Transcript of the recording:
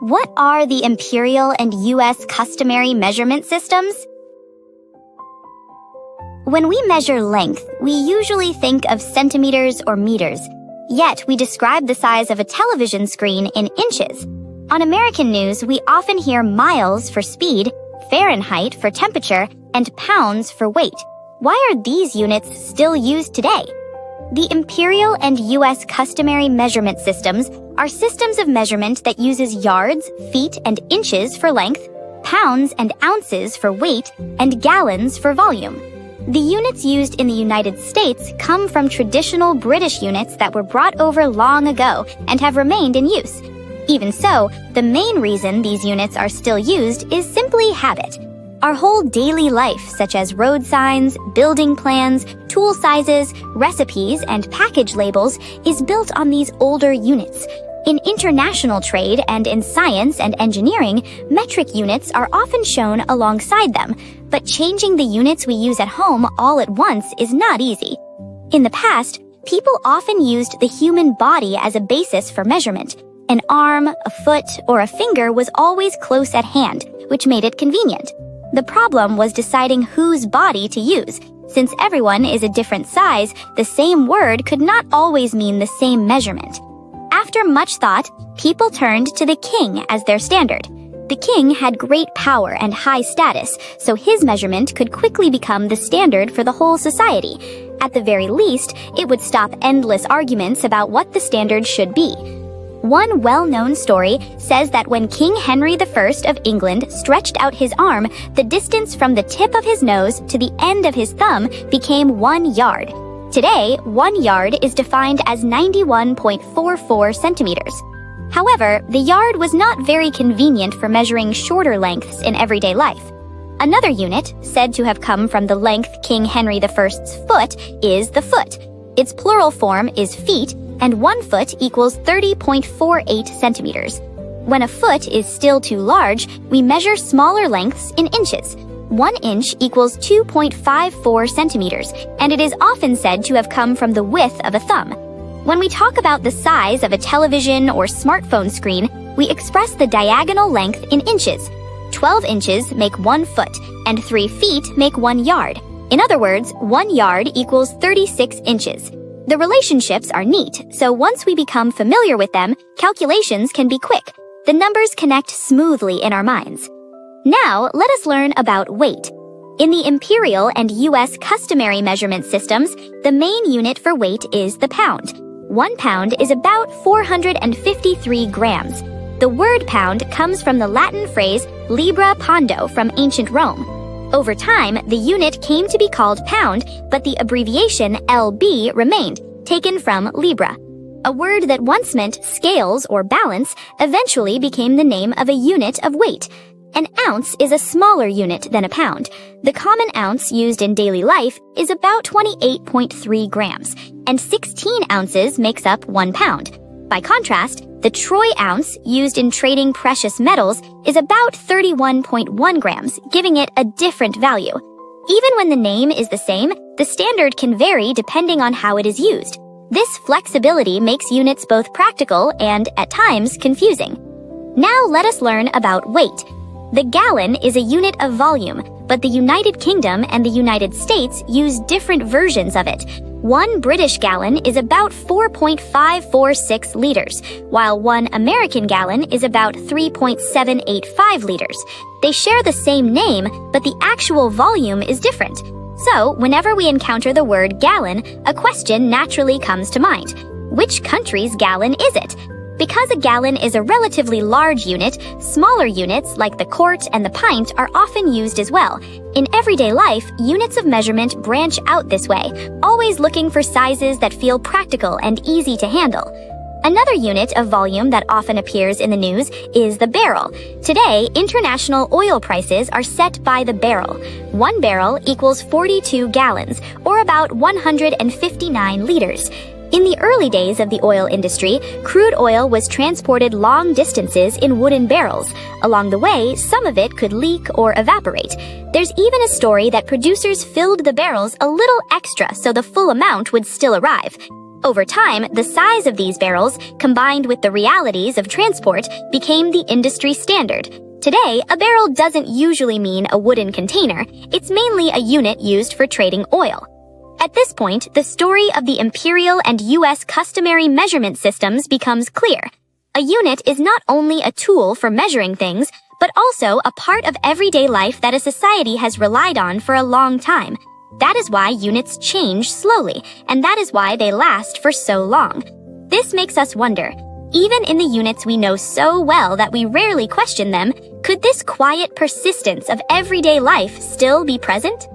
What are the imperial and U.S. customary measurement systems? When we measure length, we usually think of centimeters or meters, yet we describe the size of a television screen in inches. On American news, we often hear miles for speed, Fahrenheit for temperature, and pounds for weight. Why are these units still used today? The imperial and U.S. customary measurement systems are systems of measurement that uses yards, feet, and inches for length, pounds and ounces for weight, and gallons for volume. The units used in the United States come from traditional British units that were brought over long ago and have remained in use. Even so, the main reason these units are still used is simply habit. Our whole daily life, such as road signs, building plans, tool sizes, recipes, and package labels, is built on these older units. In international trade and in science and engineering, metric units are often shown alongside them, but changing the units we use at home all at once is not easy. In the past, people often used the human body as a basis for measurement. An arm, a foot, or a finger was always close at hand, which made it convenient. The problem was deciding whose body to use. Since everyone is a different size, the same word could not always mean the same measurement. After much thought, people turned to the king as their standard. The king had great power and high status, so his measurement could quickly become the standard for the whole society. At the very least, it would stop endless arguments about what the standard should be. One well-known story says that when King Henry I of England stretched out his arm, the distance from the tip of his nose to the end of his thumb became 1 yard. Today, 1 yard is defined as 91.44 centimeters. However, the yard was not very convenient for measuring shorter lengths in everyday life. Another unit, said to have come from the length King Henry I's foot, is the foot. Its plural form is feet, and 1 foot equals 30.48 centimeters. When a foot is still too large, we measure smaller lengths in inches. 1 inch equals 2.54 centimeters, and it is often said to have come from the width of a thumb. When we talk about the size of a television or smartphone screen, we express the diagonal length in inches. 12 inches make 1 foot, and 3 feet make 1 yard. In other words, 1 yard equals 36 inches. The relationships are neat, so once we become familiar with them, calculations can be quick. The numbers connect smoothly in our minds. Now, let us learn about weight. In the imperial and U.S. customary measurement systems, the main unit for weight is the pound. 1 pound is about 453 grams. The word pound comes from the Latin phrase libra pondo from ancient Rome. Over time, the unit came to be called pound, but the abbreviation LB remained, taken from libra. A word that once meant scales or balance eventually became the name of a unit of weight. An ounce is a smaller unit than a pound. The common ounce used in daily life is about 28.3 grams, and 16 ounces makes up 1 pound. By contrast, the troy ounce used in trading precious metals is about 31.1 grams, giving it a different value. Even when the name is the same, the standard can vary depending on how it is used. This flexibility makes units both practical and, at times, confusing. Now let us learn about weight. The gallon is a unit of volume, but the United Kingdom and the United States use different versions of it. 1 British gallon is about 4.546 liters, while 1 American gallon is about 3.785 liters. They share the same name, but the actual volume is different. So, whenever we encounter the word gallon, a question naturally comes to mind. Which country's gallon is it? Because a gallon is a relatively large unit, smaller units like the quart and the pint are often used as well. In everyday life, units of measurement branch out this way, always looking for sizes that feel practical and easy to handle. Another unit of volume that often appears in the news is the barrel. Today, international oil prices are set by the barrel. 1 barrel equals 42 gallons, or about 159 liters. In the early days of the oil industry, crude oil was transported long distances in wooden barrels. Along the way, some of it could leak or evaporate. There's even a story that producers filled the barrels a little extra so the full amount would still arrive. Over time, the size of these barrels, combined with the realities of transport, became the industry standard. Today, a barrel doesn't usually mean a wooden container. It's mainly a unit used for trading oil. At this point, the story of the imperial and U.S. customary measurement systems becomes clear. A unit is not only a tool for measuring things, but also a part of everyday life that a society has relied on for a long time. That is why units change slowly, and that is why they last for so long. This makes us wonder, even in the units we know so well that we rarely question them, could this quiet persistence of everyday life still be present?